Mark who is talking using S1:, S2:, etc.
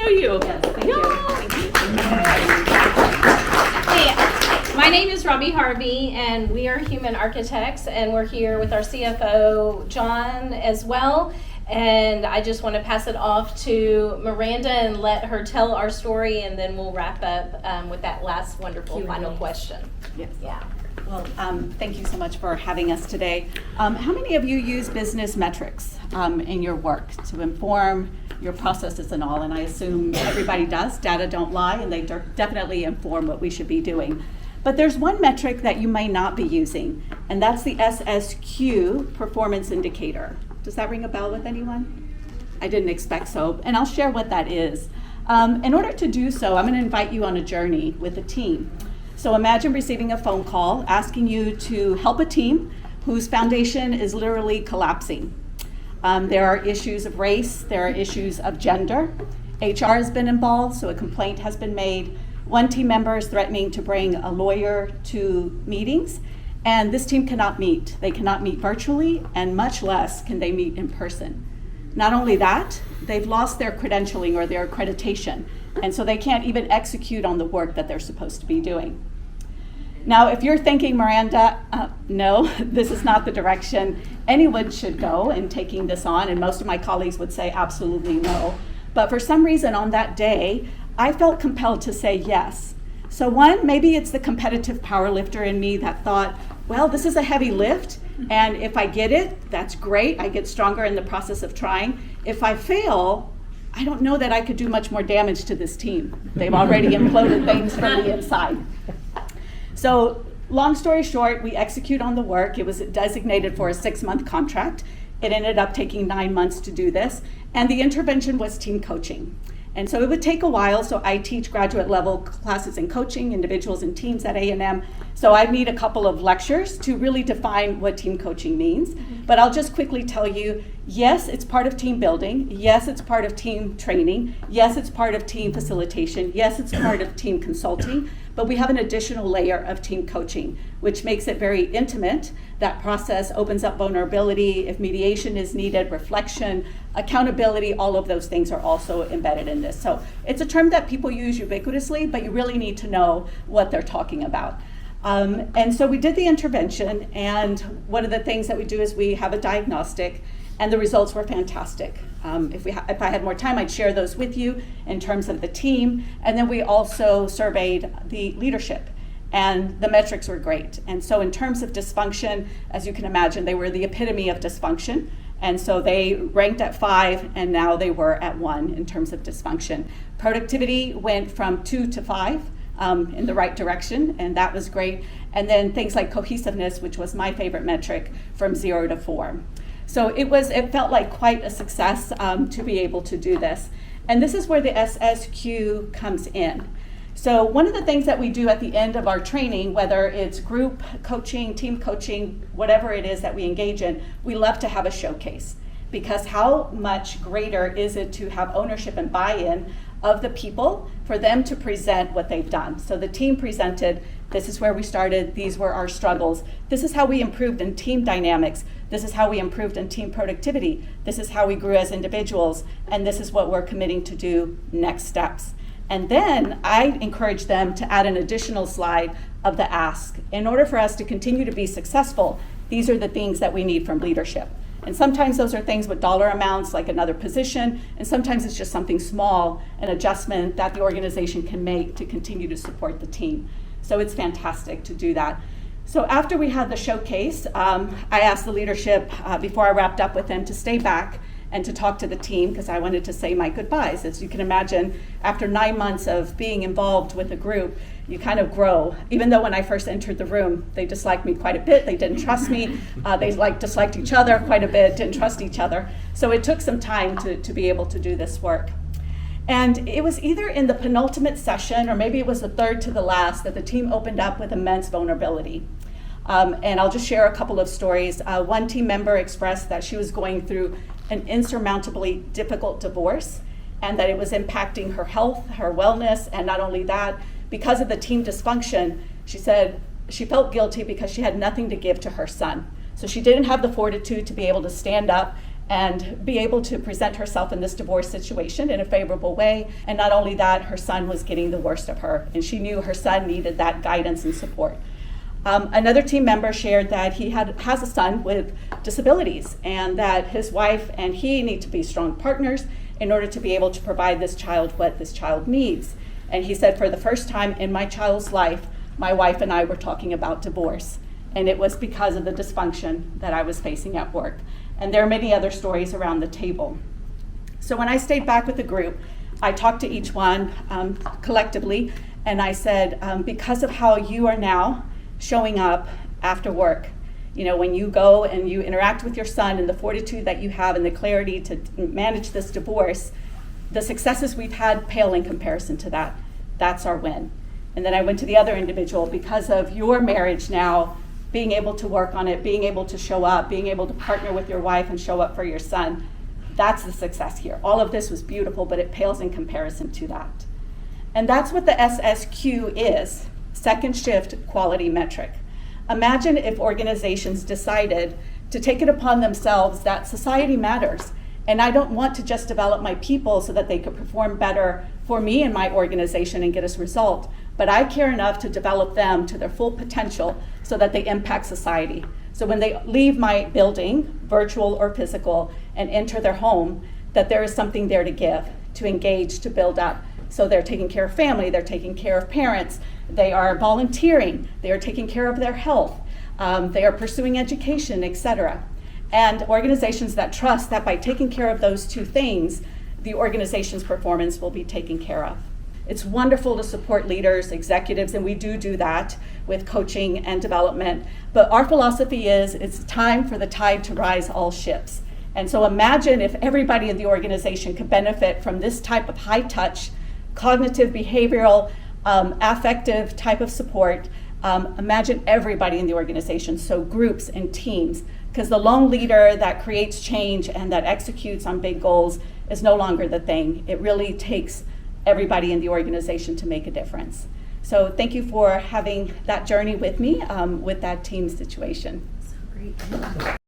S1: to you.
S2: Yes, thank you.
S3: Hey, my name is Robbie Harvey, and we are Human Architects, and we're here with our CFO, John, as well. And I just want to pass it off to Miranda and let her tell our story, and then we'll wrap up with that last wonderful final question.
S2: Yes.
S3: Yeah.
S2: Well, thank you so much for having us today. How many of you use business metrics in your work to inform your processes and all? And I assume everybody does. Data don't lie, and they definitely inform what we should be doing. But there's one metric that you may not be using, and that's the SSQ performance indicator. Does that ring a bell with anyone? I didn't expect so, and I'll share what that is. In order to do so, I'm going to invite you on a journey with a team. So imagine receiving a phone call asking you to help a team whose foundation is literally collapsing. There are issues of race, there are issues of gender. HR has been involved, so a complaint has been made. One team member is threatening to bring a lawyer to meetings, and this team cannot meet. They cannot meet virtually, and much less can they meet in person. Not only that, they've lost their credentialing or their accreditation, and so they can't even execute on the work that they're supposed to be doing. Now, if you're thinking, Miranda, no, this is not the direction anyone should go in taking this on, and most of my colleagues would say absolutely no. But for some reason on that day, I felt compelled to say yes. So one, maybe it's the competitive power lifter in me that thought, well, this is a heavy lift, and if I get it, that's great. I get stronger in the process of trying. If I fail, I don't know that I could do much more damage to this team. They've already imploded things from the inside. So long story short, we execute on the work. It was designated for a 6-month contract. It ended up taking 9 months to do this, and the intervention was team coaching. And so it would take a while, so I teach graduate level classes in coaching, individuals and teams at A&M. So I need a couple of lectures to really define what team coaching means. But I'll just quickly tell you, yes, it's part of team building. Yes, it's part of team training. Yes, it's part of team facilitation. Yes, it's part of team consulting. But we have an additional layer of team coaching, which makes it very intimate. That process opens up vulnerability. If mediation is needed, reflection, accountability, all of those things are also embedded in this. So it's a term that people use ubiquitously, but you really need to know what they're talking about. And so we did the intervention, and one of the things that we do is we have a diagnostic, and the results were fantastic. If I had more time, I'd share those with you in terms of the team. And then we also surveyed the leadership, and the metrics were great. And so in terms of dysfunction, as you can imagine, they were the epitome of dysfunction. And so they ranked at 5, and now they were at 1 in terms of dysfunction. Productivity went from 2 to 5 in the right direction, and that was great. And then things like cohesiveness, which was my favorite metric, from 0 to 4. So it felt like quite a success to be able to do this. And this is where the SSQ comes in. So one of the things that we do at the end of our training, whether it's group coaching, team coaching, whatever it is that we engage in, we love to have a showcase. Because how much greater is it to have ownership and buy-in of the people for them to present what they've done. So the team presented, this is where we started, these were our struggles, this is how we improved in team dynamics, this is how we improved in team productivity, this is how we grew as individuals, and this is what we're committing to do next steps. And then I encourage them to add an additional slide of the ask. In order for us to continue to be successful, these are the things that we need from leadership. And sometimes those are things with dollar amounts, like another position, and sometimes it's just something small, an adjustment that the organization can make to continue to support the team. So it's fantastic to do that. So after we had the showcase, I asked the leadership, before I wrapped up with them, to stay back and to talk to the team, because I wanted to say my goodbyes. As you can imagine, after 9 months of being involved with a group, you kind of grow. Even though when I first entered the room, they disliked me quite a bit. They didn't trust me. They disliked each other quite a bit, didn't trust each other. So it took some time to be able to do this work. And it was either in the penultimate session, or maybe it was the third to the last, that the team opened up with immense vulnerability. And I'll just share a couple of stories. One team member expressed that she was going through an insurmountably difficult divorce, and that it was impacting her health, her wellness, and not only that, because of the team dysfunction, she said she felt guilty because she had nothing to give to her son. So she didn't have the fortitude to be able to stand up and be able to present herself in this divorce situation in a favorable way. And not only that, her son was getting the worst of her, and she knew her son needed that guidance and support. Another team member shared that he has a son with disabilities, and that his wife and he need to be strong partners in order to be able to provide this child what this child needs. And he said, for the first time in my child's life, my wife and I were talking about divorce, and it was because of the dysfunction that I was facing at work. And there are many other stories around the table. So when I stayed back with the group, I talked to each one collectively, and I said, because of how you are now showing up after work, you know, when you go and you interact with your son and the fortitude that you have and the clarity to manage this divorce, the successes we've had pale in comparison to that. That's our win. And then I went to the other individual, because of your marriage now, being able to work on it, being able to show up, being able to partner with your wife and show up for your son, that's the success here. All of this was beautiful, but it pales in comparison to that. And that's what the SSQ is, second shift quality metric. Imagine if organizations decided to take it upon themselves that society matters, and I don't want to just develop my people so that they could perform better for me and my organization and get us result, but I care enough to develop them to their full potential so that they impact society. So when they leave my building, virtual or physical, and enter their home, that there is something there to give, to engage, to build up. So they're taking care of family, they're taking care of parents, they are volunteering, they are taking care of their health, they are pursuing education, etc. And organizations that trust that by taking care of those two things, the organization's performance will be taken care of. It's wonderful to support leaders, executives, and we do that with coaching and development. But our philosophy is it's time for the tide to rise all ships. And so imagine if everybody in the organization could benefit from this type of high touch, cognitive, behavioral, affective type of support. Imagine everybody in the organization, so groups and teams, because the lone leader that creates change and that executes on big goals is no longer the thing. It really takes everybody in the organization to make a difference. So thank you for having that journey with me with that team situation.
S1: So great.